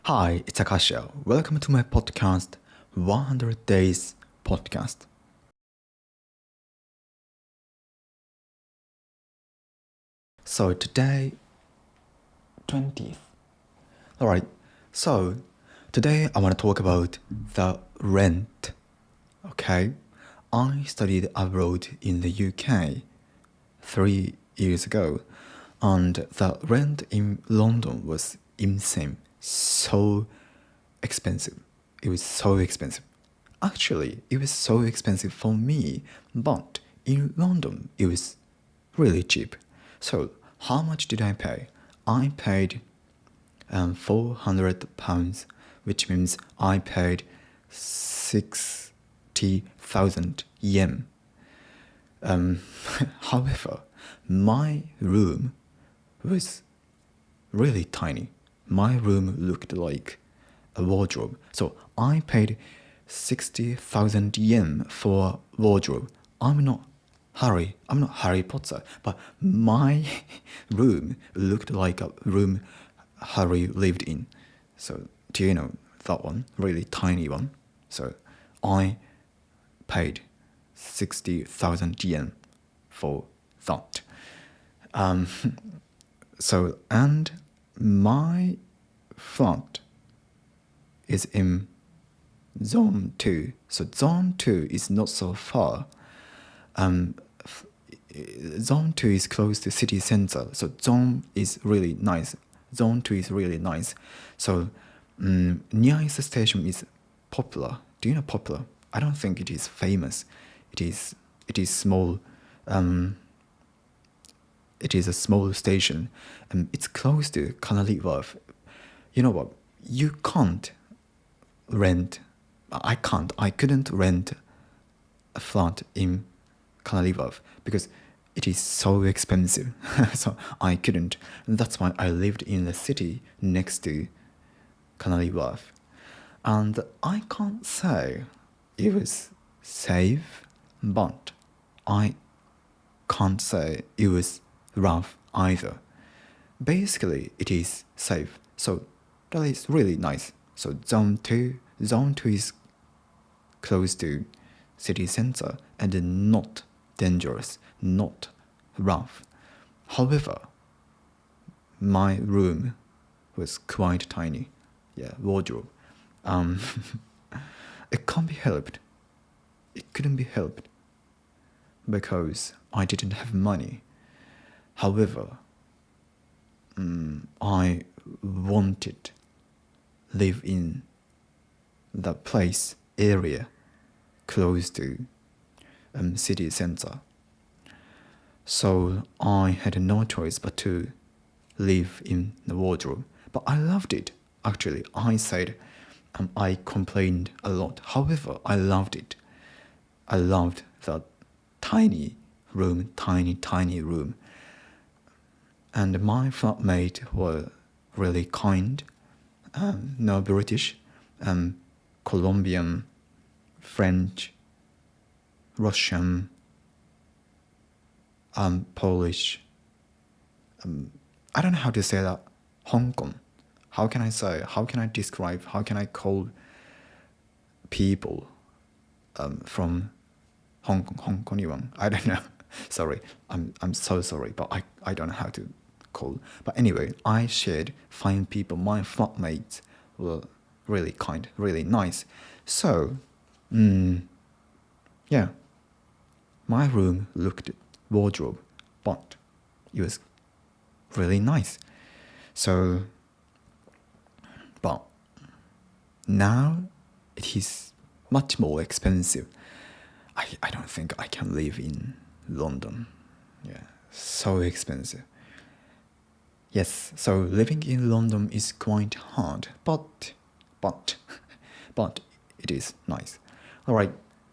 Hi, it's Akasha. Welcome to my podcast, 100 Days Podcast. So today, 20th. Alright, so today I want to talk about the rent. Okay, I studied abroad in the UK 3 years ago, and the rent in London was insane. So expensive. It was so expensive. Actually, it was so expensive for me, but in London, it was really cheap. So, how much did I pay? I paid £400, which means I paid 60,000 yen. However, my room was really tiny. My room looked like a wardrobe. So I paid 60,000 yen for wardrobe. I'm not Harry Potter, but my room looked like a room Harry lived in. So do you know that one? Really tiny one. So I paid 60,000 yen for that. And my flat is in Zone 2. So Zone 2 is not so far. Zone 2 is close to city center. So Zone is really nice. Zone 2 is really nice. So nearest station is Popular. Do you know Popular? I don't think it is famous. It is small. It is a small station. It's close to Canary Wharf. You know what? You can't rent. I couldn't rent a flat in Canary Wharf because it is so expensive. So I couldn't. And that's why I lived in the city next to Canary Wharf. And I can't say it was safe, but I can't say it was rough either. Basically, it is safe. So that is really nice. So Zone 2 is close to city center and not dangerous, not rough. However, my room was quite tiny. Yeah, wardrobe. It can't be helped. It couldn't be helped because I didn't have money. However, I wanted live in the place area close to city center. So I had no choice but to live in the wardrobe. But I loved it. Actually, I said I complained a lot. However, I loved it. I loved that tiny room. And my flatmate were really kind. No British, Colombian, French, Russian, Polish. I don't know how to say that. Hong Kong. How can I describe? How can I call people from Hong Kong? I don't know. Sorry, I'm so sorry, but I don't know how to call. But anyway, I shared fine people. My flatmates were really kind, really nice. So, yeah, my room looked wardrobe, but it was really nice. So, but now it is much more expensive. I don't think I can live in London. Yeah, so expensive. Yes, so living in London is quite hard, but it is nice. Alright,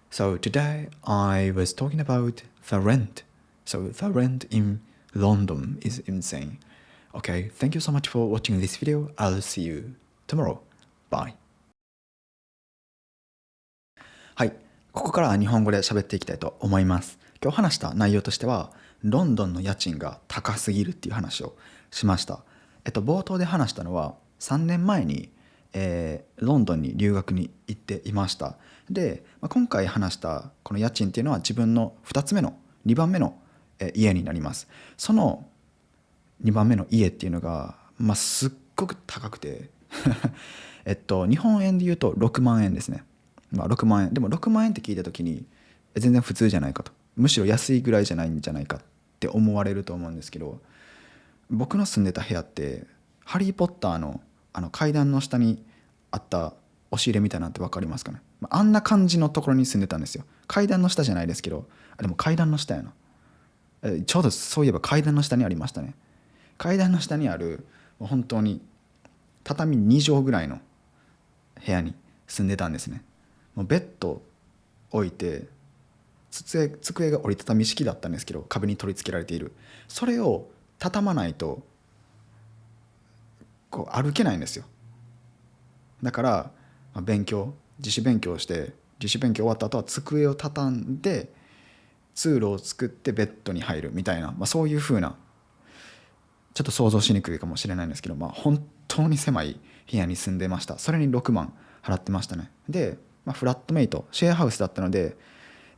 so today I was talking about the rent. So the rent in London is insane. Okay, thank you so much for watching this video. I'll see you tomorrow. Bye. はい、ここからは日本語で喋っていきたいと思います。今日話した内容としては、ロンドンの家賃が高すぎるっていう話をしました。冒頭で話したのは3年前にロンドンに留学に行っていました。で、今回話したこの家賃っていうのは自分の2番目の家になります。その2番目の家っていうのが、すっごく高くて日本円で言うと6万円ですね。6万円でも6万円って聞いた時に全然普通じゃないかと、むしろ安いぐらいじゃないんじゃないかって思われると思うんですけど、僕の住んでた部屋ってハリー・ポッターの階段の下にあった押し入れみたいなのって分かりますかね。あんな感じのところに住んでたんですよ。階段の下じゃないですけど、でも階段の下やな。ちょうどそういえば階段の下にありましたね。階段の下にある本当に畳2畳ぐらいの部屋に住んでたんですね。もうベッド置いて机が折りたたみ式だったんですけど、壁に取り付けられている。それを畳まないとこう歩けないんですよ。だから自主勉強して自主勉強終わった後は机を畳んで通路を作ってベッドに入るみたいな、そういう風な、ちょっと想像しにくいかもしれないんですけど、本当に狭い部屋に住んでました。それに6万払ってましたね。で、フラットメイトシェアハウスだったので、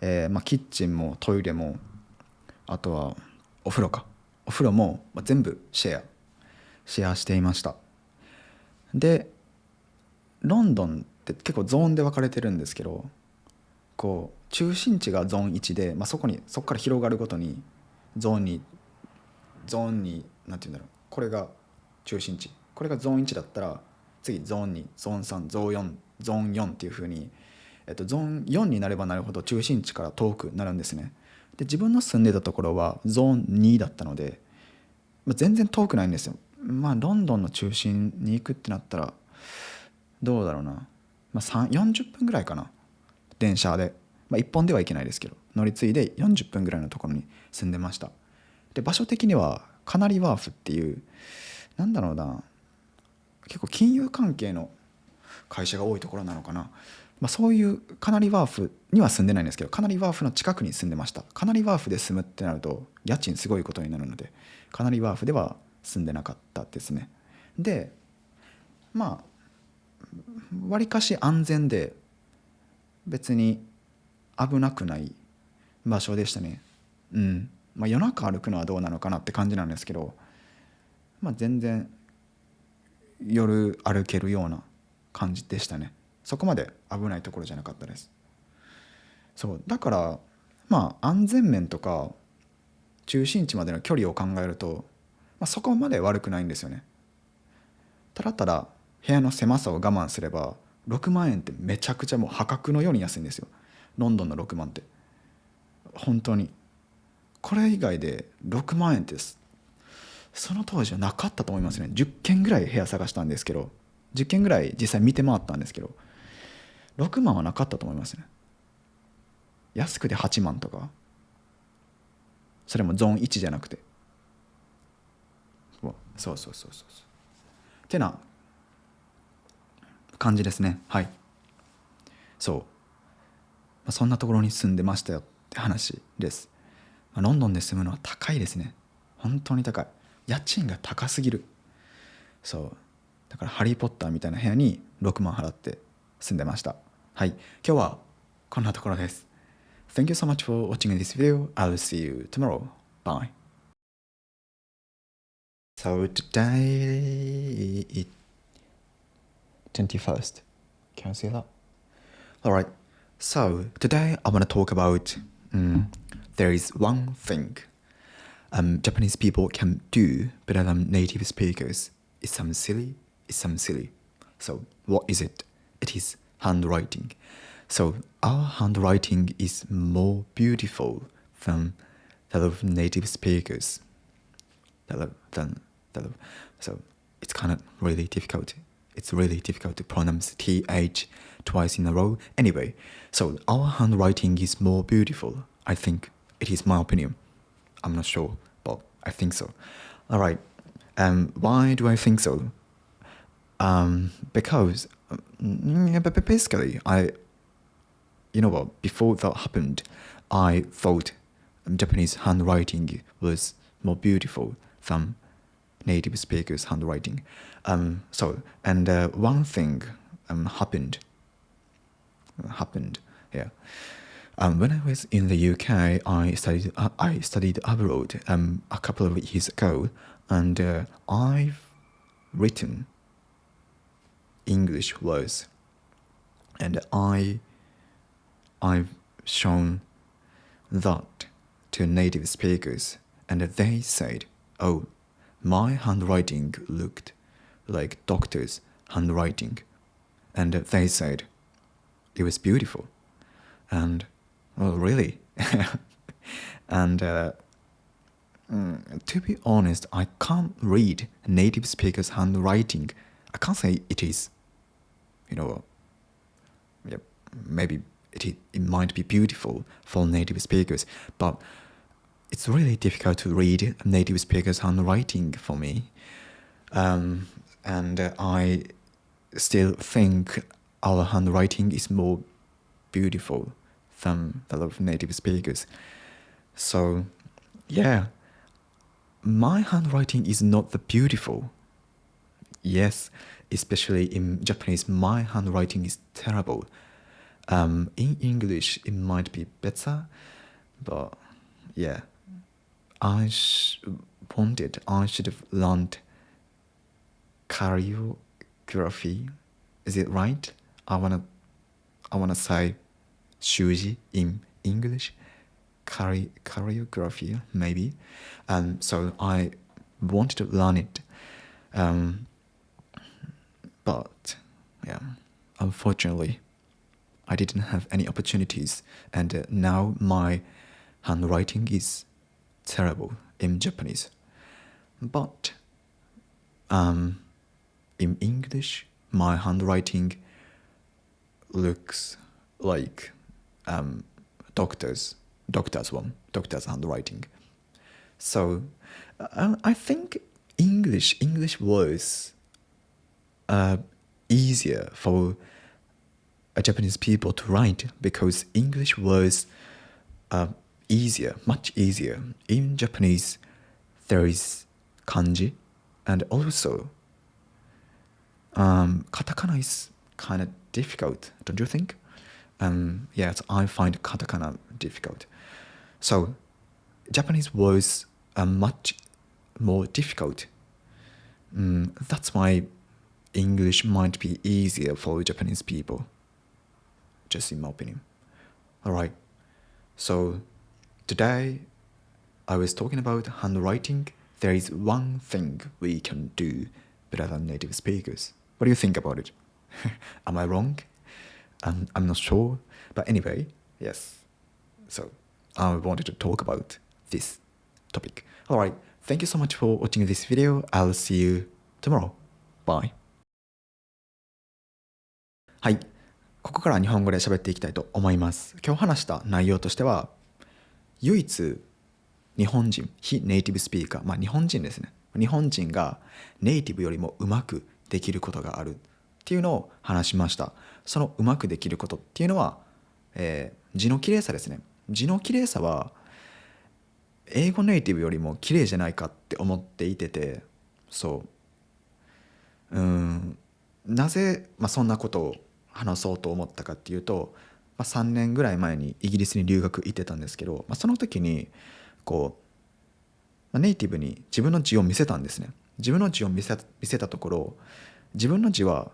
キッチンもトイレも、あとはお風呂も全部シェアしていました。でロンドンって結構ゾーンで分かれてるんですけど、こう中心地がゾーン1で、そこから広がるごとにゾーンになんていうんだろう、これが中心地、これがゾーン1だったら次ゾーン2、ゾーン3、ゾーン4っていう風に、ゾーン4になればなるほど中心地から遠くなるんですね。で自分の住んでたところはゾーン2だったので、全然遠くないんですよ。ロンドンの中心に行くってなったらどうだろうな、40分ぐらいかな、電車で。1本では行けないですけど乗り継いで40分ぐらいのところに住んでました。で場所的にはカナリワーフっていう、なんだろうな、結構金融関係の会社が多いところなのかな、そういうカナリワーフには住んでないんですけど、カナリワーフの近くに住んでました。カナリワーフで住むってなると家賃すごいことになるので、カナリワーフでは住んでなかったですね。でわりかし安全で別に危なくない場所でしたね。夜中歩くのはどうなのかなって感じなんですけど、全然夜歩けるような感じでしたね。そこまで危ないところじゃなかったです。そうだから安全面とか中心地までの距離を考えると、そこまで悪くないんですよね。ただただ部屋の狭さを我慢すれば6万円ってめちゃくちゃもう破格のように安いんですよ。ロンドンの6万って本当に、これ以外で6万円ってその当時はなかったと思いますね。10軒ぐらい部屋探したんですけど、10軒ぐらい実際見て回ったんですけど、6万はなかったと思いますね。安くて8万とか、それもゾーン1じゃなくて、そうってな感じですね。そんなところに住んでましたよって話です。ロンドンで住むのは高いですね。本当に高い。家賃が高すぎる。だからハリー・ポッターみたいな部屋に6万払って住んでました。今日はこんなところです。Thank you so much for watching this video. I'll see you tomorrow. Bye. So today is 21st. Can you see that? Alright. So today I want to talk about there is one thing Japanese people can do better than native speakers. It sounds silly. So what is it? It is handwriting. So our handwriting is more beautiful than that of native speakers. So it's kind of really difficult. It's really difficult to pronounce TH twice in a row. Anyway, so our handwriting is more beautiful. I think it is my opinion. I'm not sure, but I think so. Alright, why do I think so? Because basically, before that happened, I thought Japanese handwriting was more beautiful than native speakers' handwriting. One thing happened. Yeah. When I was in the UK, I studied abroad a couple of years ago, and I've written English words, and I've shown that to native speakers, and they said, "Oh, my handwriting looked like doctor's handwriting," and they said it was beautiful, and oh, really? And to be honest, I can't read native speakers' handwriting. I can't say it is, yeah, maybe it might be beautiful for native speakers, but it's really difficult to read native speakers' handwriting for me. And I still think our handwriting is more beautiful than that of native speakers. So, yeah, my handwriting is not that beautiful. Yes, especially in Japanese, my handwriting is terrible. In English, it might be better, but yeah, I should have learned choreography. Is it right? I wanna say shuji in English. Choreography, maybe. So I wanted to learn it. But yeah, unfortunately, I didn't have any opportunities, and now my handwriting is terrible in Japanese. But in English, my handwriting looks like doctor's handwriting. So I think English words are easier for Japanese people to write, because English words are much easier. In Japanese, there is kanji, and also katakana is kind of difficult, don't you think? Yes, I find katakana difficult. So Japanese words are much more difficult. That's why English might be easier for Japanese people, just in my opinion. Alright, so today I was talking about handwriting. There is one thing we can do better than native speakers. What do you think about it? Am I wrong? I'm not sure. But anyway, yes. So I wanted to talk about this topic. Alright, thank you so much for watching this video. I'll see you tomorrow. Bye. はい。ここから日本語で喋っていきたいと思います。今日話した内容としては、唯一日本人、非ネイティブスピーカー、日本人ですね。日本人がネイティブよりもうまくできることがあるっていうのを話しました。そのうまくできることっていうのは、字の綺麗さですね。字の綺麗さは英語ネイティブよりも綺麗じゃないかって思っていて、なぜ、そんなことを話そうと思ったかっていうと、3年ぐらい前にイギリスに留学行ってたんですけど、その時にネイティブに自分の字を見せたんですね。自分の字を見せたところ、自分の字は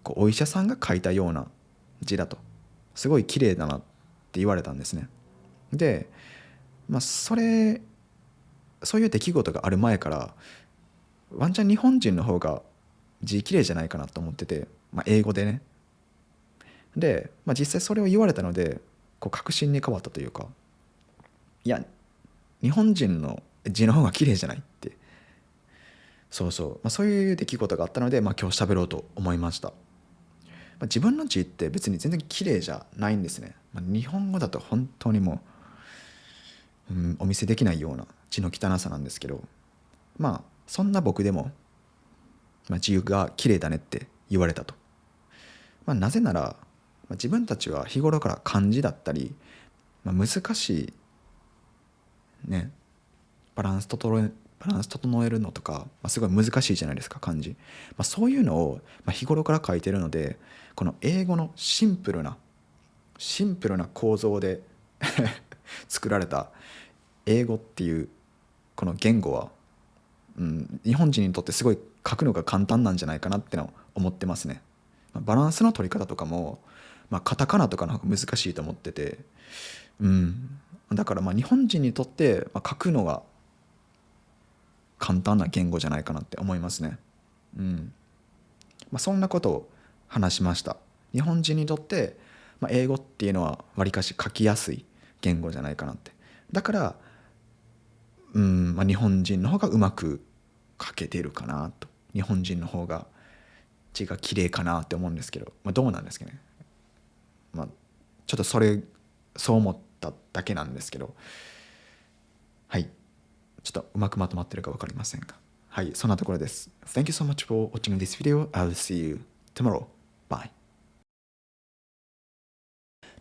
お医者さんが書いたような字だと、すごい綺麗だなって言われたんですね。で、そういう出来事がある前からワンチャン日本人の方が字綺麗じゃないかなと思ってて、英語でね。で、実際それを言われたので確信に変わったというか、いや日本人の字の方が綺麗じゃないって、そういう出来事があったので、今日喋ろうと思いました。自分の字って別に全然綺麗じゃないんですね。日本語だと本当にもう、お見せできないような字の汚さなんですけど、そんな僕でも、字が綺麗だねって言われたと。なぜなら、自分たちは日頃から漢字だったり、難しいね、バランス整バランス整えるのとか、すごい難しいじゃないですか、漢字。そういうのを、日頃から書いてるので、この英語のシンプルな構造で作られた英語っていうこの言語は、日本人にとってすごい書くのが簡単なんじゃないかなってのを思ってますね。バランスの取り方とかも、カタカナとかの方が難しいと思ってて、だから日本人にとって、書くのが簡単な言語じゃないかなって思いますね。そんなことを話しました。日本人にとって、英語っていうのはわりかし書きやすい言語じゃないかなって。だから、日本人の方がうまく書けているかなと。日本人の方が字が綺麗かなって思うんですけど、どうなんですかね。ちょっとそう思っただけなんですけど、はい。ちょっとうまくまとまってるか分かりませんが。はい、そんなところです。Thank you so much for watching this video. I'll see you tomorrow. Bye.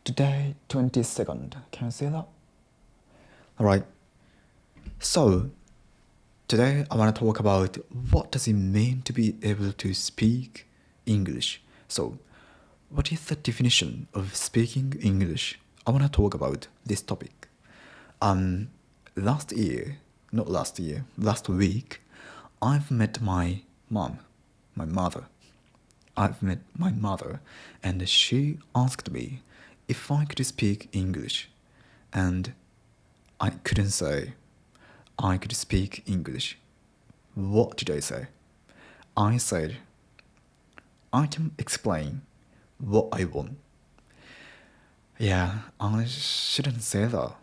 Today, 22nd. Can you see that? Alright. So, today I want to talk about what does it mean to be able to speak English. So, what is the definition of speaking English? I want to talk about this topic. Last week, I've met my mother. I've met my mother, and she asked me if I could speak English, and I couldn't say I could speak English. What did I say? I said, I can explain what I want. Yeah, I shouldn't say that.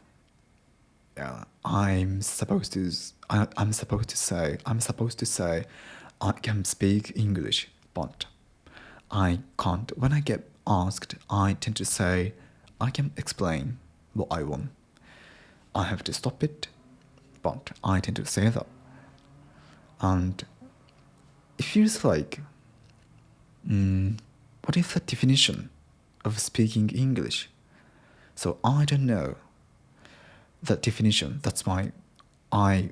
Yeah, I'm supposed to say I can speak English, but I can't. When I get asked, I tend to say I can explain what I want. I have to stop it, but I tend to say that. And it feels like, what is the definition of speaking English? So I don't know that definition. That's why I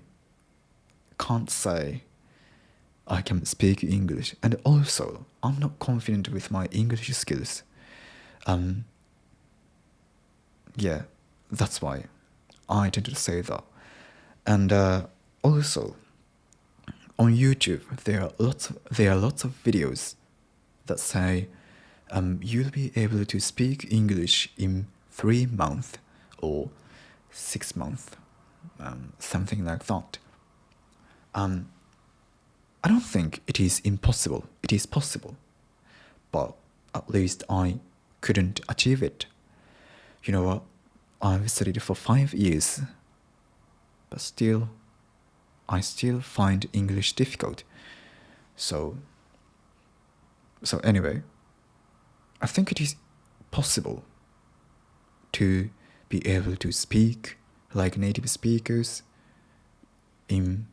can't say I can speak English. And also, I'm not confident with my English skills. Yeah, that's why I tend to say that. And also, on YouTube, there are lots of videos that say you'll be able to speak English in 3 months or 6 months, something like that. I don't think it is impossible. It is possible, but at least I couldn't achieve it. You know what? I've studied for 5 years, but I still find English difficult. So anyway, I think it is possible to be able to speak like native speakers in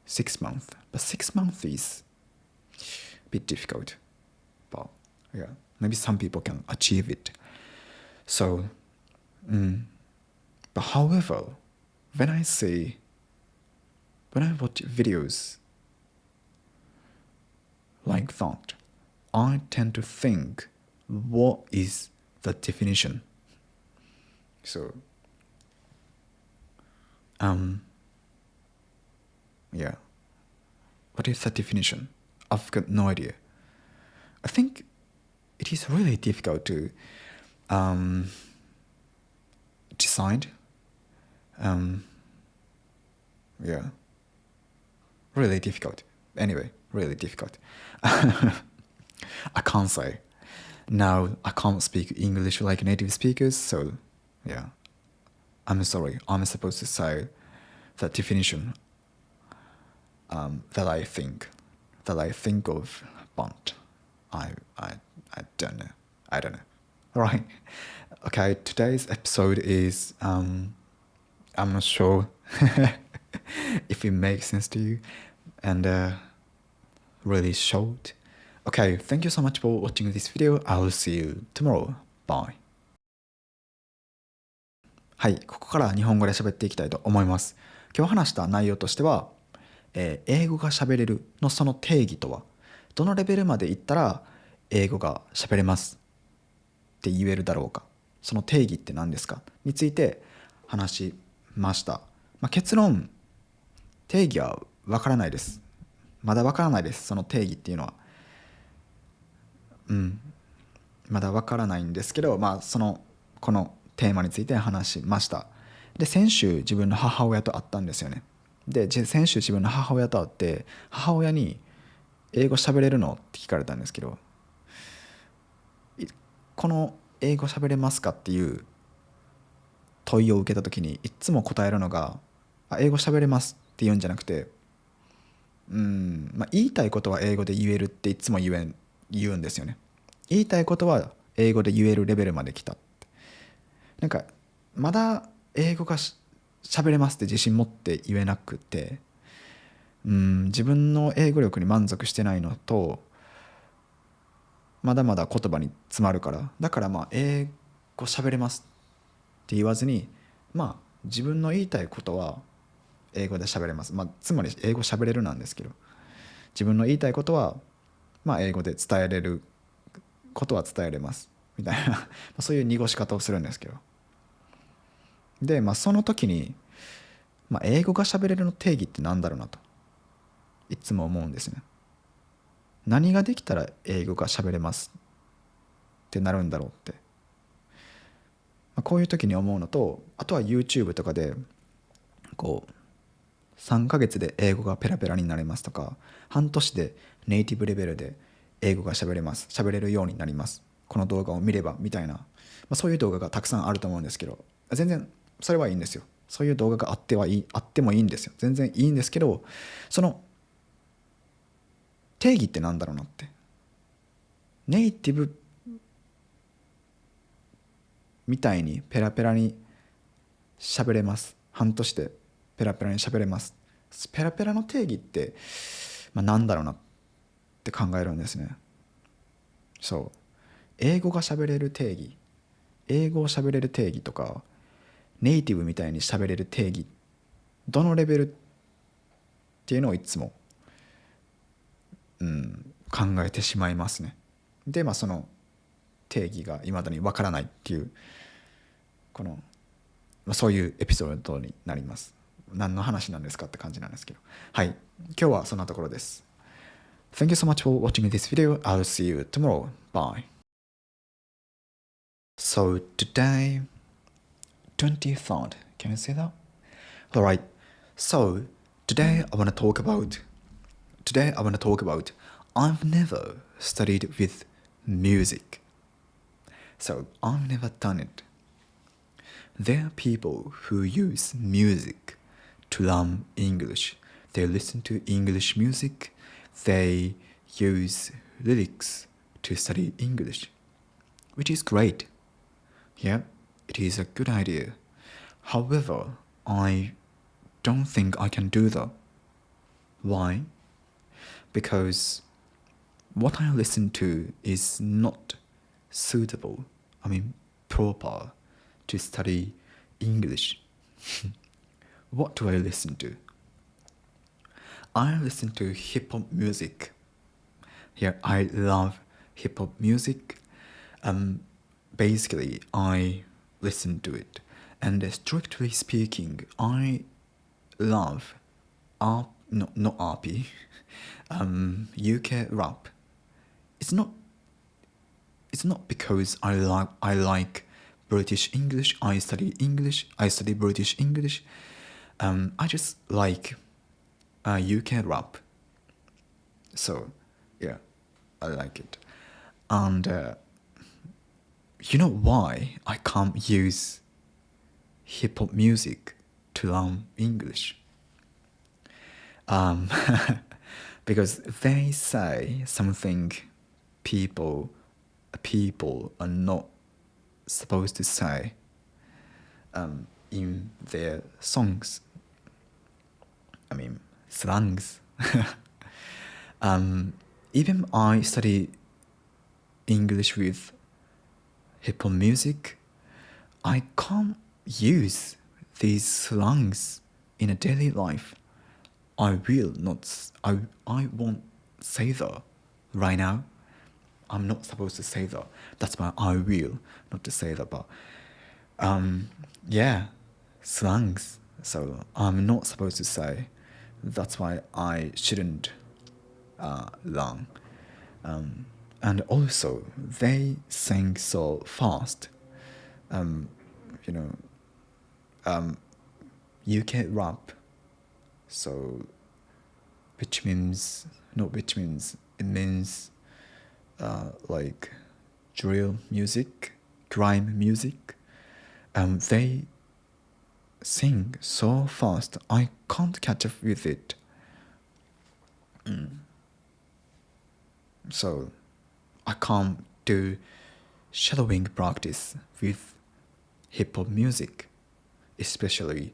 6 months. But 6 months is a bit difficult. But yeah, maybe some people can achieve it. So, but however, when I watch videos like that, I tend to think, what is the definition? So, yeah. What is the definition? I've got no idea. I think it is really difficult to decide. Yeah. Really difficult. Anyway, really difficult. I can't say. Now, I can't speak English like native speakers, so yeah. I'm sorry. I'm supposed to say the definition that I think of, but I don't know. I don't know. All right. Okay. Today's episode is I'm not sure if it makes sense to you, and really short. Okay. Thank you so much for watching this video. I'll see you tomorrow. Bye. はい、ここから日本語で喋っていきたいと思います。今日話した内容としては、英語が喋れるのその定義とは、どのレベルまでいったら英語が喋れますって言えるだろうか、その定義って何ですかについて話しました。結論、定義はわからないです。まだわからないです。その定義っていうのはまだわからないんですけど、このテーマについて話しました。で、先週自分の母親と会ったんですよね。で、先週自分の母親と会って、母親に英語喋れるのって聞かれたんですけど、この英語喋れますかっていう問いを受けた時にいつも答えるのが、英語喋れますって言うんじゃなくて、言いたいことは英語で言えるっていつも言うんですよね。言いたいことは英語で言えるレベルまで来たって。なんかまだ英語が喋れますって自信持って言えなくて、自分の英語力に満足してないのと、まだまだ言葉に詰まるから、だから英語喋れますって言わずに、自分の言いたいことは英語で喋れます。つまり英語喋れるなんですけど、自分の言いたいことは英語で伝えれることは伝えれますみたいなそういう濁し方をするんですけど、でその時に、英語が喋れるの定義って何だろうなといつも思うんですね。何ができたら英語が喋れますってなるんだろうって、こういう時に思うのと、あとは YouTube とかでこう3ヶ月で英語がペラペラになれますとか、半年でネイティブレベルで英語が喋れるようになります、この動画を見ればみたいな、そういう動画がたくさんあると思うんですけど、全然それはいいんですよ。そういう動画があってもいいんですよ。全然いいんですけど、その定義ってなんだろうなって。ネイティブみたいにペラペラに喋れます、半年でペラペラに喋れます、ペラペラの定義って、なんだろうなって考えるんですね。そう、英語が喋れる定義、英語を喋れる定義とか、ネイティブみたいに喋れる定義、どのレベルっていうのをいつも、考えてしまいますね。でその定義がいまだにわからないっていう、この、そういうエピソードになります。何の話なんですかって感じなんですけど、はい、今日はそんなところです。Thank you so much for watching this video. I'll see you tomorrow. Bye. So today, 23rd, can you say that? Alright, so today I want to talk about I've never studied with music. So I've never done it. There are people who use music to learn English. They listen to English music. They use lyrics to study English, which is great. Yeah, it is a good idea. However, I don't think I can do that. Why? Because what I listen to is not suitable, proper to study English. What do I listen to? I listen to hip hop music. Yeah, I love hip hop music. Basically, I listen to it. And strictly speaking, I love not RP, UK rap. It's not because I like British English. I study British English. I just like UK rap. So yeah, I like it. And you know why I can't use hip hop music to learn English? Because they say something people are not supposed to say in their songs. Slangs. Even I study English with hip hop music, I can't use these slangs in a daily life. I will not, I won't say that right now. I'm not supposed to say that. That's why I will not to say that. But yeah, slangs. So I'm not supposed to say. That's why I shouldn't learn. And also, they sing so fast. UK rap. So, it means it means like drill music, grime music. They sing so fast, I can't catch up with it. So, I can't do shadowing practice with hip hop music, especially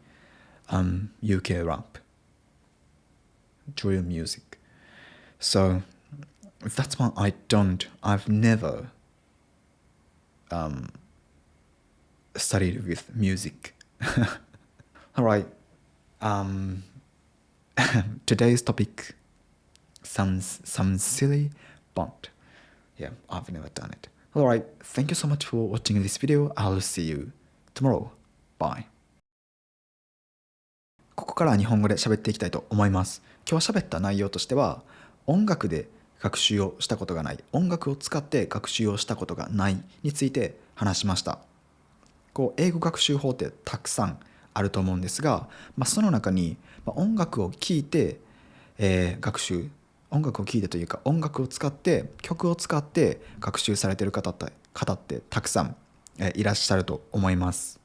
UK rap, drill music. So that's why I've never studied with music. Alright, today's topic sounds silly, but yeah, I've never done it. Alright, thank you so much for watching this video. I'll see you tomorrow. Bye. ここからは日本語で喋っていきたいと思います。今日喋った内容としては、音楽で学習をしたことがない、音楽を使って学習をしたことがないについて話しました。英語学習法ってたくさんあると思うんですが、その中に音楽を聴いて、音楽を聴いてというか音楽を使って曲を使って学習されている方ってたくさんいらっしゃると思います。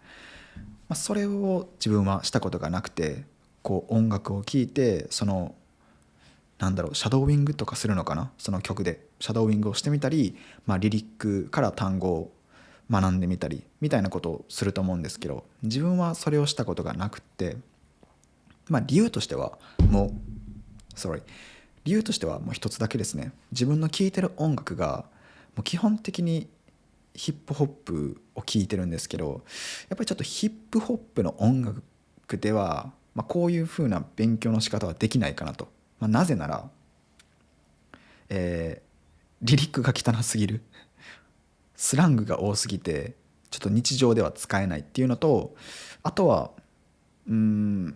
それを自分はしたことがなくて、音楽を聴いてシャドーイングとかするのかな、その曲でシャドーイングをしてみたり、リリックから単語を学んでみたりみたいなことをすると思うんですけど、自分はそれをしたことがなくて、理由としてはもう一つだけですね。自分の聴いてる音楽がもう基本的にヒップホップを聴いてるんですけど、やっぱりちょっとヒップホップの音楽では、こういう風な勉強の仕方はできないかなと。なぜなら、リリックが汚すぎるスラングが多すぎてちょっと日常では使えないっていうのと、あとはヒッ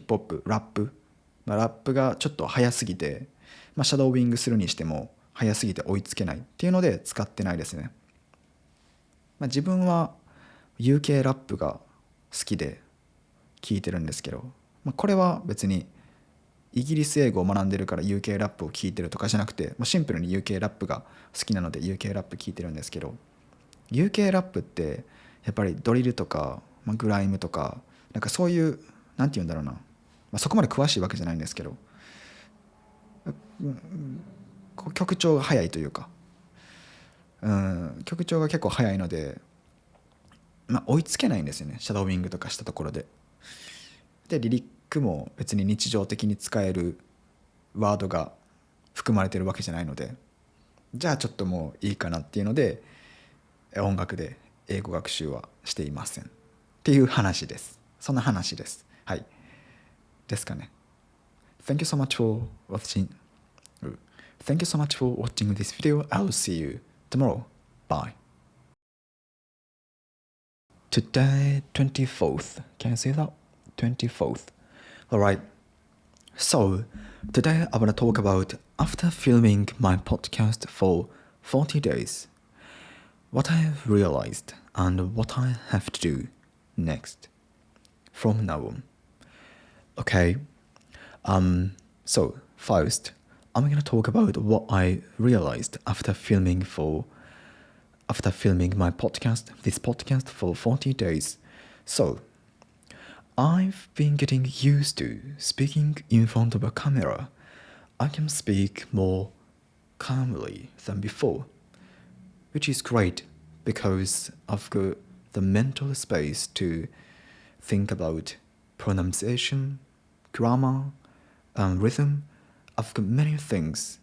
プホップラップがちょっと早すぎて、シャドーイングするにしても早すぎて追いつけないっていうので使ってないですね。自分は UK ラップが好きで聞いてるんですけど、これは別にイギリス英語を学んでるから UK ラップを聞いてるとかじゃなくて、シンプルに UK ラップが好きなので UK ラップ聞いてるんですけど、 UK ラップってやっぱりドリルとか、グライムとかそういうなんて言うんだろうな、そこまで詳しいわけじゃないんですけど、曲調が速いというか、曲調が結構速いので、追いつけないんですよね、シャドーイングとかしたところで。でリリックも別に日常的に使えるワードが含まれてるわけじゃないので、じゃあちょっともういいかなっていうので音楽で英語学習はしていませんっていう話です。そんな話です。はい。ですかね。Thank you so much for watching. Thank you so much for watching this video. I'll see you tomorrow. Bye. Today, 24th. Can you see that? 24th. Alright. So, today I want to talk about after filming my podcast for 40 days, what I have realized and what I have to do next from now on. Okay. So first, I'm gonna talk about what I realized after filming my podcast, this podcast for 40 days. So, I've been getting used to speaking in front of a camera. I can speak more calmly than before, which is great because I've got the mental space to think about pronunciation, grammar, rhythm. I've got many things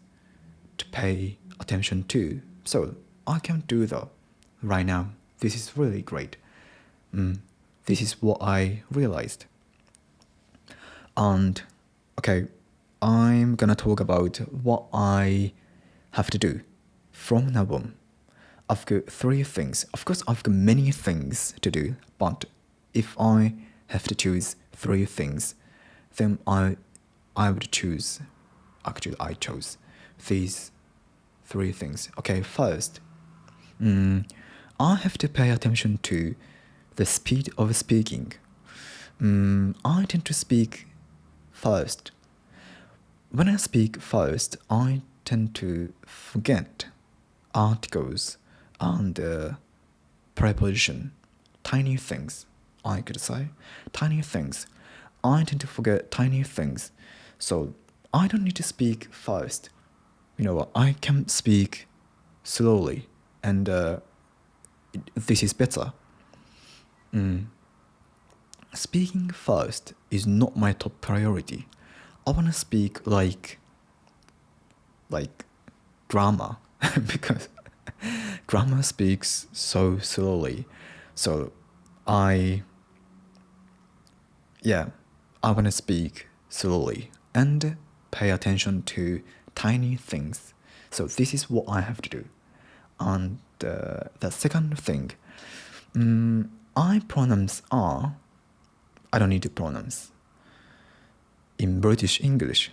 to pay attention to, so I can do that right now. This is really great. This is what I realized. And okay, I'm gonna talk about what I have to do from now on. I've got 3 things. Of course, I've got many things to do, but if I have to choose 3 things, then I would choose. Actually, I chose these 3 things. Okay, first, I have to pay attention to the speed of speaking. I tend to speak first. When I speak first, I tend to forget articles and preposition, tiny things, I could say, tiny things. I tend to forget tiny things, so I don't need to speak fast. You know what? I can speak slowly, and this is better. Speaking fast is not my top priority. I want to speak like grammar because grammar speaks so slowly. So I want to speak slowly and pay attention to tiny things. So this is what I have to do. And the second thing, I pronounce R. I don't need to pronounce. In British English,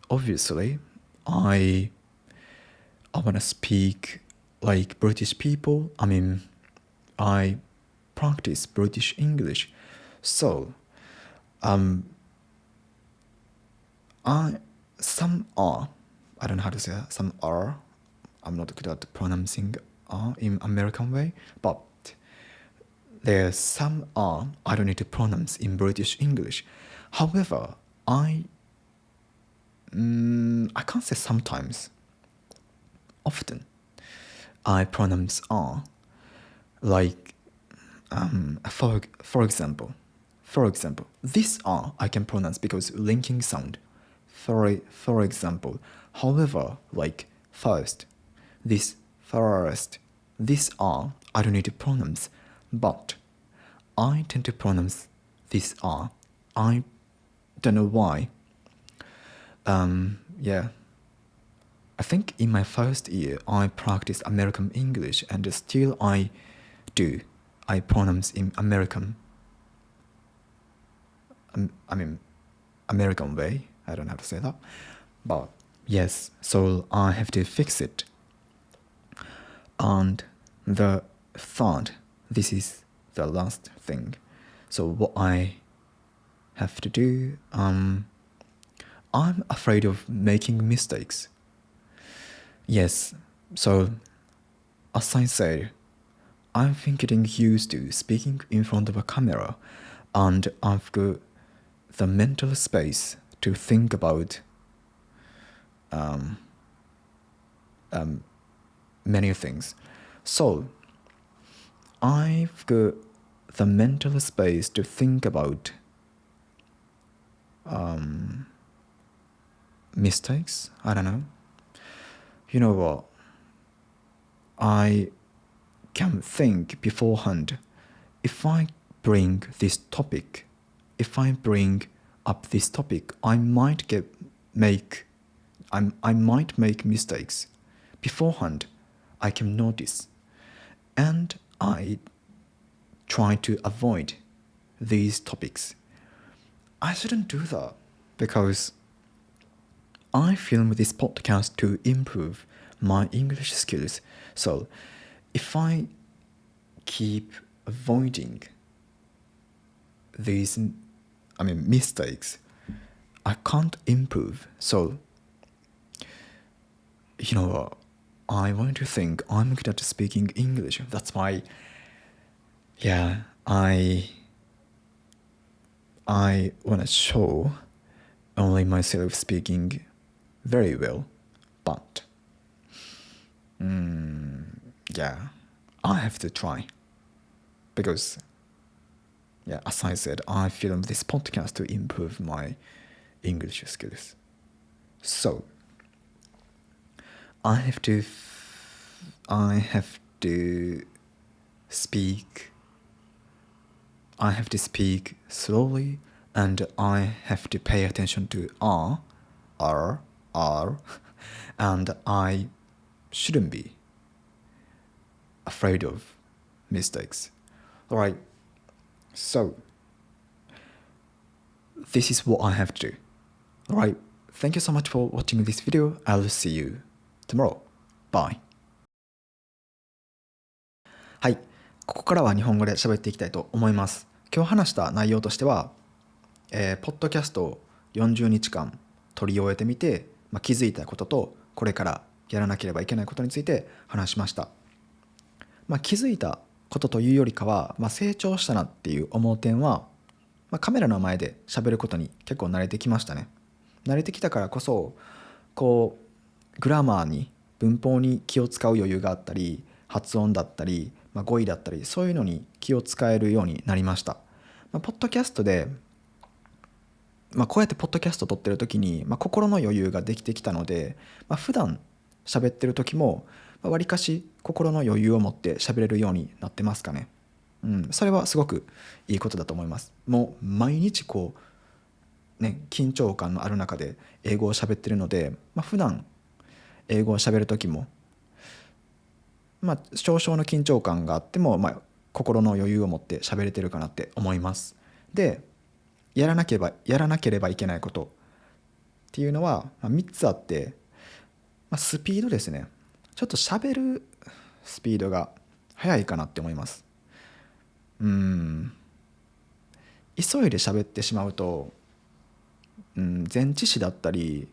obviously, I want to speak like British people. I mean, I practice British English. So, some are, I don't know how to say that, some are, I'm not good at pronouncing R in American way, but there's some R I don't need to pronounce in British English. However, I can't say sometimes, often, I pronounce R like, for example, this R I can pronounce because linking sound, for example. However, like first, this R I don't need to pronounce, but I tend to pronounce this R. I don't know why. I think in my first year I practiced American English, and still I pronounce in American way. I don't know how to say that, but yes, so I have to fix it. And the third, this is the last thing. So what I have to do, I'm afraid of making mistakes. Yes, so as I said, I've been getting used to speaking in front of a camera, and I've got the mental space to think about many things. So I've got the mental space to think about mistakes. I don't know. You know what? I can think beforehand. If I bring up this topic, I might make mistakes. Beforehand, I can notice, and I try to avoid these topics. I shouldn't do that because I filmed this podcast to improve my English skills. So if I keep avoiding these mistakes, I can't improve. So you know what? I want to think I'm good at speaking English. That's why I want to show only myself speaking very well, but I have to try because as I said, I filmed this podcast to improve my English skills. So I have to speak slowly and I have to pay attention to R, and I shouldn't be afraid of mistakes. Alright, so this is what I have to do. Alright, thank you so much for watching this video. I'll see you tomorrow. Bye. はい、ここからは日本語で喋っていきたいと思います。今日話した内容としては、ポッドキャストを40日間取り終えてみて、気づいたこととこれからやらなければいけないことについて話しました。気づいたことというよりかは、成長したなっていう思う点は、カメラの前で喋ることに結構慣れてきましたね。慣れてきたからこそグラマーに文法に気を使う余裕があったり、発音だったり、語彙だったり、そういうのに気を使えるようになりました。ポッドキャストで、こうやってポッドキャスト撮ってる時に、心の余裕ができてきたので、普段喋ってる時もわりかし心の余裕を持って喋れるようになってますかね。それはすごくいいことだと思います。もう毎日緊張感のある中で英語を喋ってるので、普段英語を喋る時も、少々の緊張感があっても、心の余裕を持って喋れてるかなって思います。で、やらなければいけないことっていうのは、3つあって、スピードですね。ちょっと喋るスピードが速いかなって思います。急いで喋ってしまうと、前置詞だったり、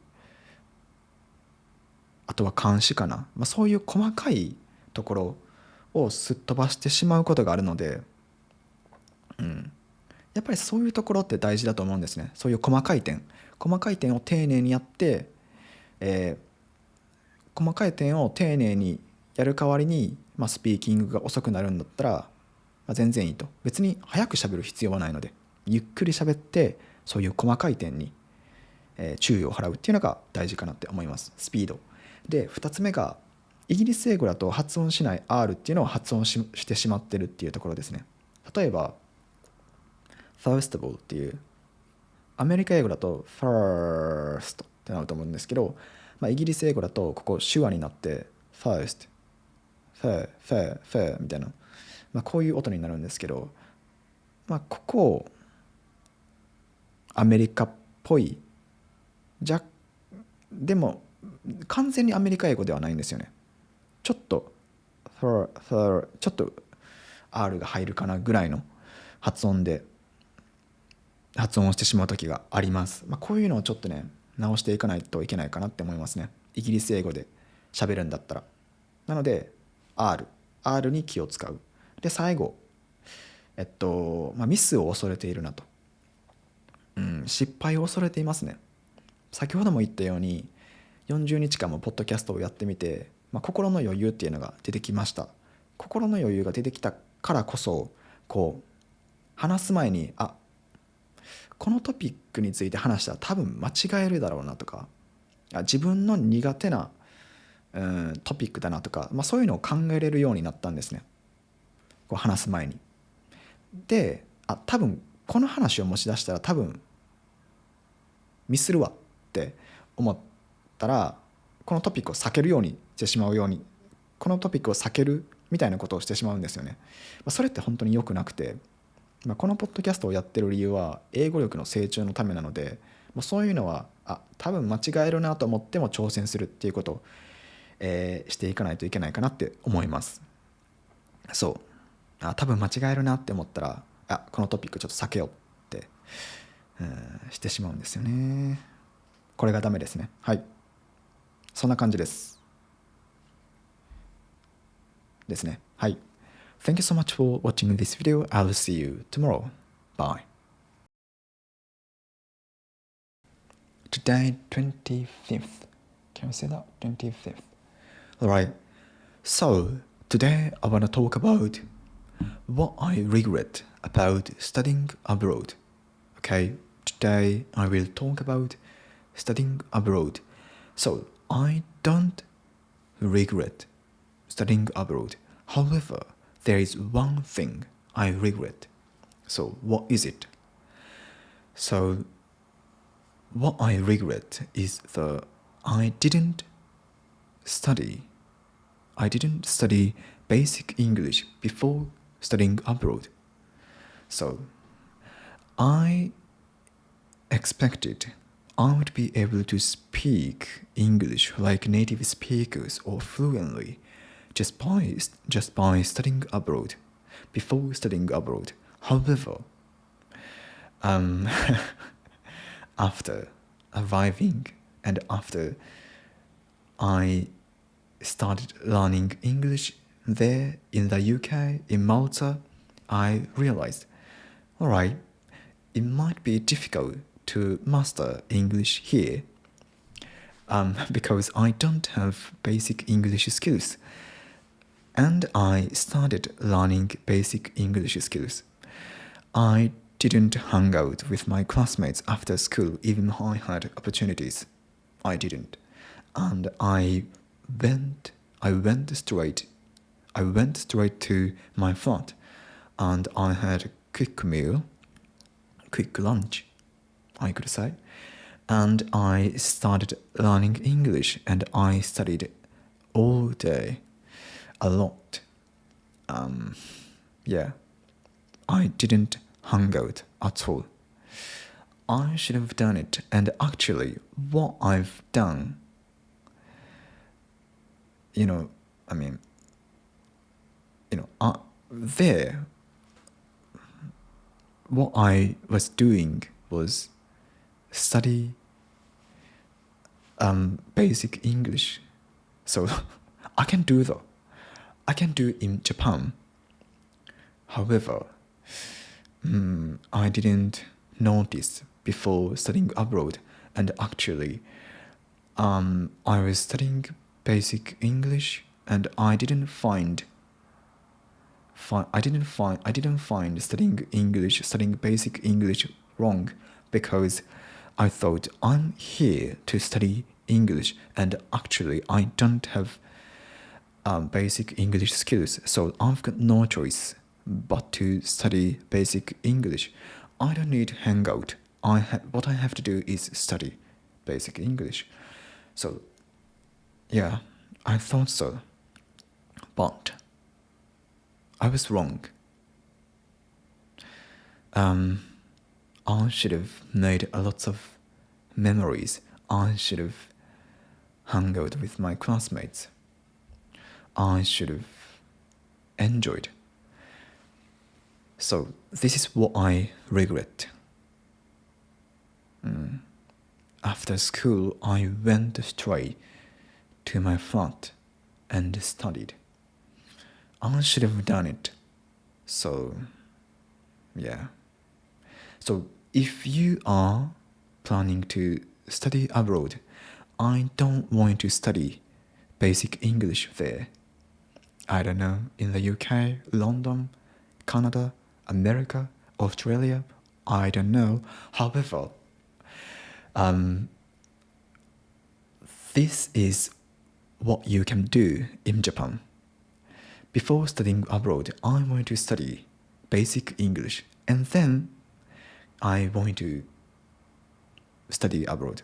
あとは漢詞かな、そういう細かいところをすっ飛ばしてしまうことがあるので、やっぱりそういうところって大事だと思うんですね。そういう細かい点を丁寧にやって、細かい点を丁寧にやる代わりに、スピーキングが遅くなるんだったら、全然いいと。別に早く喋る必要はないので、ゆっくり喋ってそういう細かい点に、注意を払うっていうのが大事かなって思います。スピードで、2つ目がイギリス英語だと発音しない R っていうのを発音してしまってるっていうところですね。例えば First of all っていう、アメリカ英語だと First ってなると思うんですけど、イギリス英語だとここ手話になって First Fair みたいな、こういう音になるんですけど、ここアメリカっぽいでも完全にアメリカ英語ではないんですよね。ちょっと R が入るかなぐらいの発音をしてしまう時があります。こういうのをちょっとね直していかないといけないかなって思いますね。イギリス英語で喋るんだったら。なので R に気を使う。で最後ミスを恐れているなと、失敗を恐れていますね。先ほども言ったように40日間もポッドキャストをやってみて、心の余裕っていうのが出てきました。心の余裕が出てきたからこそ話す前にこのトピックについて話したら多分間違えるだろうなとか、自分の苦手なトピックだなとか、そういうのを考えれるようになったんですね。話す前に。で、多分この話を持ち出したら多分ミスるわって思ったら、このトピックを避けるようにしてしまうように、このトピックを避けるみたいなことをしてしまうんですよね。それって本当に良くなくて、このポッドキャストをやってる理由は英語力の成長のためなので、そういうのは多分間違えるなと思っても挑戦するっていうことを、していかないといけないかなって思います。多分間違えるなって思ったらこのトピックちょっと避けようって、してしまうんですよね。これがダメですね。はい、そんな感じですね。はい、Thank you so much for watching this video. I'll see you tomorrow. Bye. Today 25th. Can you say that? 25th. Alright. So today I want to talk about what I regret about studying abroad. Okay, today I will talk about studying abroad. So I don't regret studying abroad. However, there is one thing I regret. So what is it? So what I regret is that I didn't study basic English before studying abroad. So I expected I would be able to speak English like native speakers or fluently just by studying abroad, before studying abroad. However, after arriving and after I started learning English there in the UK, in Malta, I realized, alright, it might be difficult to master English here because I don't have basic English skills. And I started learning basic English skills. I didn't hang out with my classmates after school even though I had opportunities. I didn't. And I went straight to my flat and I had a quick lunch, I could say. And I started learning English and I studied all day, a lot. I didn't hang out at all. I should have done it, and actually what I've done, there, what I was doing was study basic English. So I can do in Japan. However, I didn't notice before studying abroad, and actually I was studying basic English and I didn't find studying basic English wrong, because I thought I'm here to study English and actually I don't have basic English skills, so I've got no choice but to study basic English. I don't need hangout. What I have to do is study basic English. So yeah, I thought so, but I was wrong. I should have made a lot of memories. I should have hung out with my classmates. I should have enjoyed. So this is what I regret. After school, I went straight to my flat and studied. I should have done it. So, yeah. So if you are planning to study abroad, I don't want to study basic English there. I don't know, in the UK, London, Canada, America, Australia, I don't know. However, this is what you can do in Japan. Before studying abroad, I want to study basic English, and then I want to study abroad.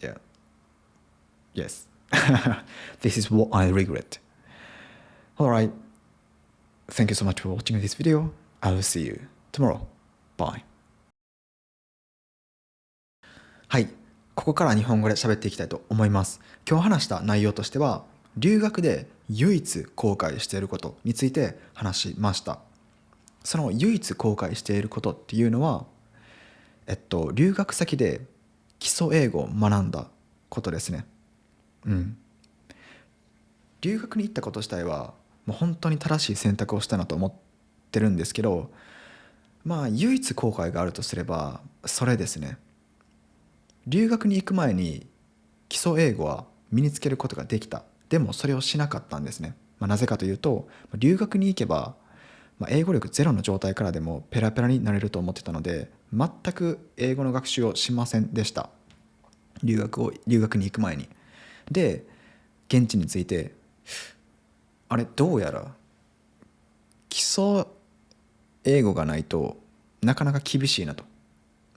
Yeah. Yes. This is what I regret. Alright. Thank you so much for watching this video. I'll see you tomorrow. Bye. はい。ここから日本語で喋っていきたいと思います。今日話した内容としては、留学で唯一後悔していることについて話しました。その唯一後悔していることっていうのは、留学先で基礎英語を学んだことですね。留学に行ったこと自体はもう本当に正しい選択をしたなと思ってるんですけど、唯一後悔があるとすればそれですね。留学に行く前に基礎英語は身につけることができた。でもそれをしなかったんですね。なぜかというと、留学に行けば、英語力ゼロの状態からでもペラペラになれると思ってたので、全く英語の学習をしませんでした。留学に行く前に。で、現地について、どうやら基礎英語がないとなかなか厳しいなと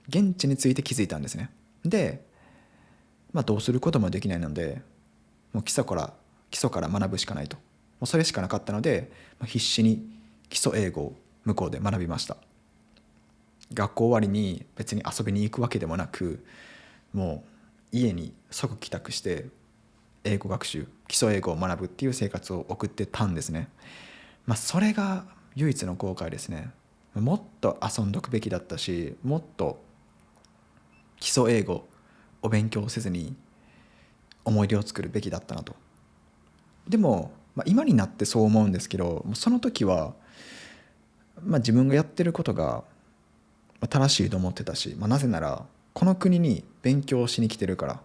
現地について気づいたんですね。で、どうすることもできないので、もう基礎から学ぶしかないと、もうそれしかなかったので、必死に基礎英語を向こうで学びました。学校終わりに別に遊びに行くわけでもなく、もう家に即帰宅して英語学習、基礎英語を学ぶっていう生活を送ってたんですね。それが唯一の後悔ですね。もっと遊んどくべきだったし、もっと基礎英語を勉強せずに思い出を作るべきだったなと。でも、今になってそう思うんですけど、その時は、自分がやってることが正しいと思ってたし、なぜならこの国に勉強しに来てるから。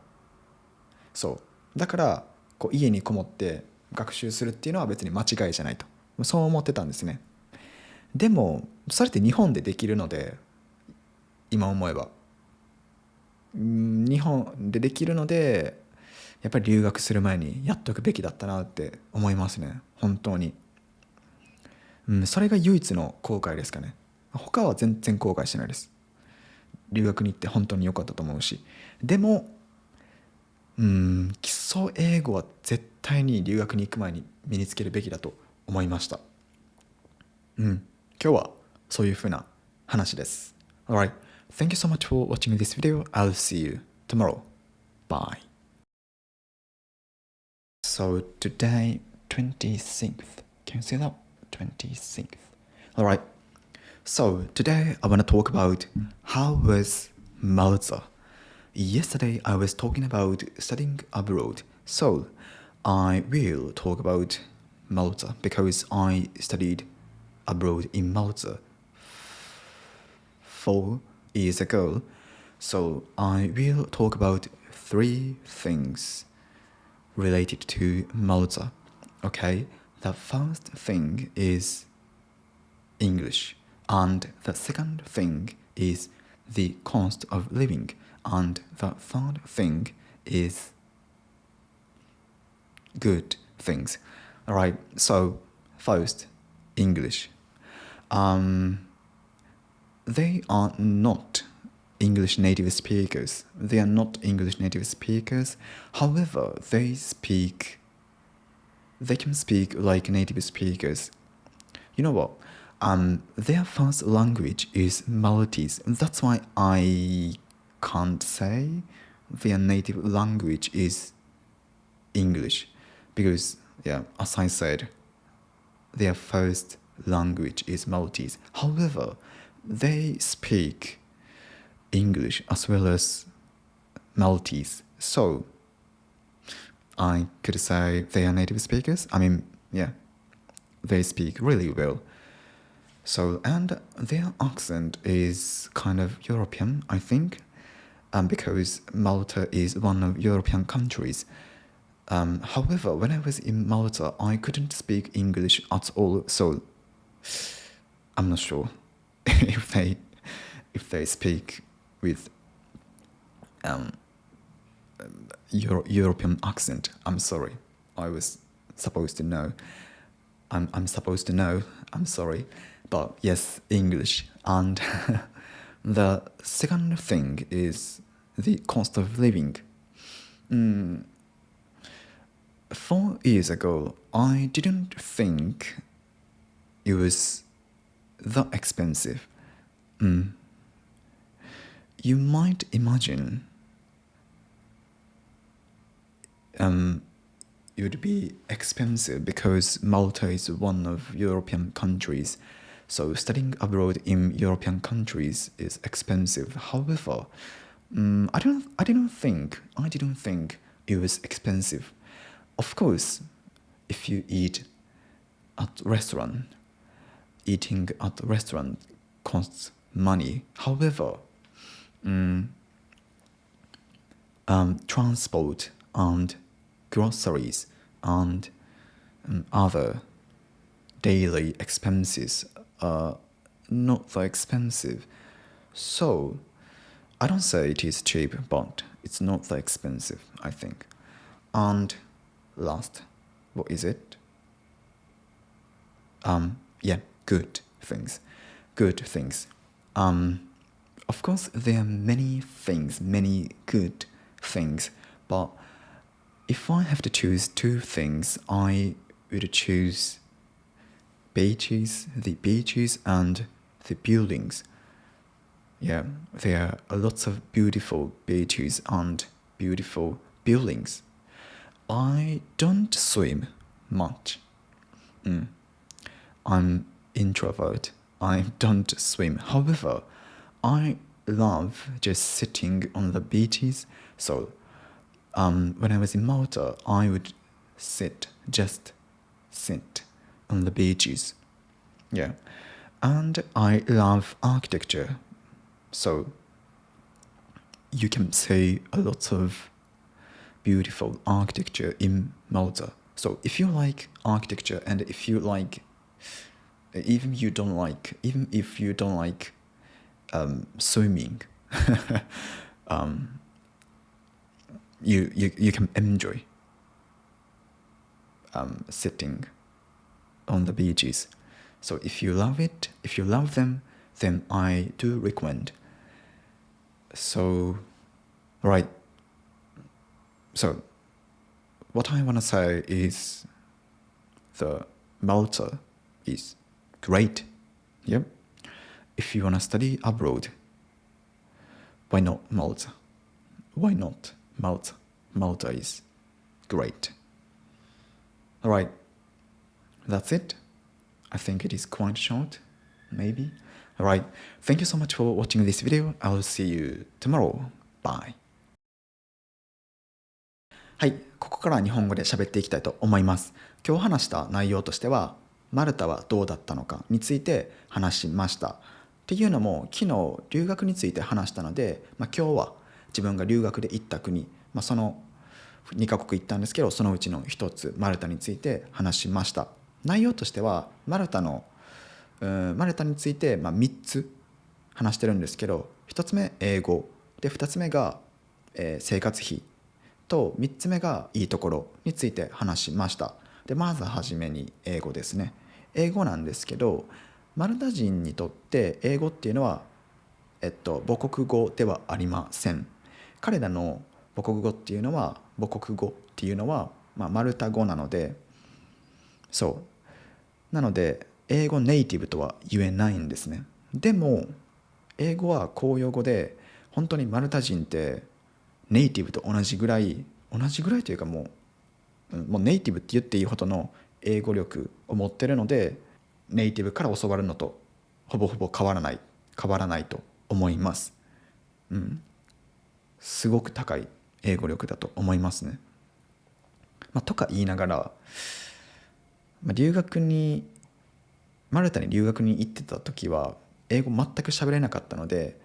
そうだから家にこもって学習するっていうのは別に間違いじゃないと、そう思ってたんですね。でもそれって日本でできるので、今思えば日本でできるので、やっぱり留学する前にやっとくべきだったなって思いますね、本当に。それが唯一の後悔ですかね。他は全然後悔してないです。留学に行って本当に良かったと思うし。でも基礎英語は絶対に留学に行く前に身につけるべきだと思いました。今日はそういうふうな話です。 Alright, thank you so much for watching this video. I'll see you tomorrow. Bye. So today 26th, can you see that? 26th. Alright, so today I want to talk about how was Malta. Yesterday I was talking about studying abroad, so I will talk about Malta because I studied abroad in Malta 4 years ago. So I will talk about 3 things related to Malta. Okay, the first thing is English, and the second thing is the cost of living, and the third thing is good things. Alright, so first, English. They are not English native speakers. They are not English native speakers. However, they can speak like native speakers. You know what? Their first language is Maltese. That's why I can't say their native language is English. Because, as I said, their first language is Maltese. However, they speak English as well as Maltese. So, I could say they are native speakers. They speak really well. So, and their accent is kind of European, I think, because Malta is one of European countries. However, when I was in Malta, I couldn't speak English at all, so I'm not sure if they speak with European accent. I'm sorry. I was supposed to know. I'm supposed to know. I'm sorry. But yes, English. And the second thing is the cost of living. 4 years ago, I didn't think it was that expensive. You might imagine it would be expensive because Malta is one of European countries. So studying abroad in European countries is expensive. However, I didn't think it was expensive. Of course, if you eat at restaurant, eating at restaurant costs money. However, transport and groceries and other daily expenses are not that expensive. So I don't say it is cheap, but it's not that expensive, I think. And last, what is it? Good things. Good things. Of course, there are many things, many good things, but if I have to choose two things, I would choose the beaches and the buildings. Yeah, there are lots of beautiful beaches and beautiful buildings. I don't swim much. I'm introvert. I don't swim. However, I love just sitting on the beaches. So, when I was in Malta, I would just sit on the beaches. Yeah, and I love architecture. So, you can see a lot of beautiful architecture in Malta. So, if you like architecture and if you like, even if you don't like swimming, you can enjoy sitting on the beaches. So if you love them, then I do recommend. So, right. So, what I want to say is the Malta is great. Yep. If you want to study abroad, why not Malta? Why not Malta? Malta is great. Alright, that's it. I think it is quite short, maybe. Alright, thank you so much for watching this video. I'll see you tomorrow. Bye. はい、ここから日本語で喋っていきたいと思います。今日話した内容としては、マルタはどうだったのかについて話しました。っていうのも昨日留学について話したので、今日は自分が留学で行った国、その2カ国行ったんですけど、そのうちの一つマルタについて話しました。内容としてはマルタについて3つ話してるんですけど、1つ目英語で、2つ目が生活費と、3つ目がいいところについて話しました。でまずはじめに英語ですね。英語なんですけど、マルタ人にとって英語っていうのは、母国語ではありません。彼らの母国語っていうのはマルタ語なので、なので英語ネイティブとは言えないんですね。でも英語は公用語で、本当にマルタ人ってネイティブと同じぐらいというか、もうネイティブって言っていいほどの英語力を持ってるので、ネイティブから教わるのとほぼ変わらないと思います。すごく高い英語力だと思いますね。とか言いながら、マルタに留学に行ってた時は英語全く喋れなかったので、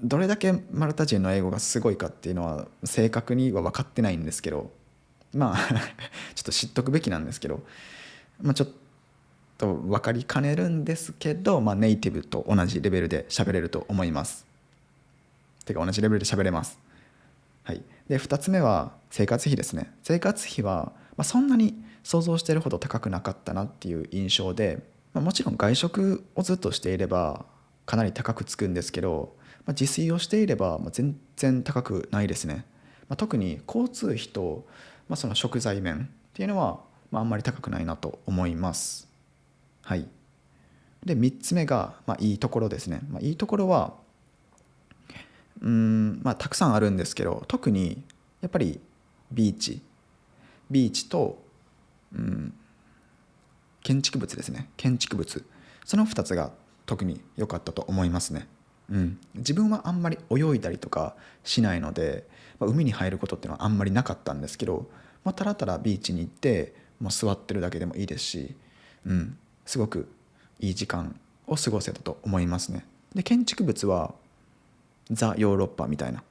どれだけマルタ人の英語がすごいかっていうのは正確には分かってないんですけど、ちょっと知っとくべきなんですけど、ちょっと分かりかねるんですけど、ネイティブと同じレベルで喋れると思います。同じレベルで喋れます。はい、で2つ目は生活費ですね。生活費は、そんなに想像しているほど高くなかったなっていう印象で、もちろん外食をずっとしていればかなり高くつくんですけど、自炊をしていれば全然高くないですね。特に交通費と、その食材面っていうのは、あんまり高くないなと思います。はい、で3つ目が、いいところですね。いいところはたくさんあるんですけど、特にやっぱりビーチと、建築物ですね。その2つが特に良かったと思いますね。自分はあんまり泳いだりとかしないので、海に入ることっていうのはあんまりなかったんですけど、たらたらビーチに行って座ってるだけでもいいですし、すごくいい時間を過ごせたと思いますね。で建築物はザ・ヨーロッパみたいな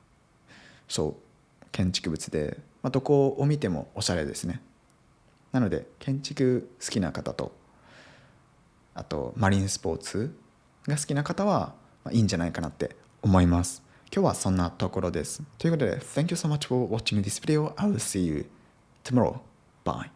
建築物で、どこを見てもおしゃれですね。なので建築好きな方と、あとマリンスポーツが好きな方はいいんじゃないかなって思います。今日はそんなところです。ということで Thank you so much for watching this video. I will see you tomorrow. Bye.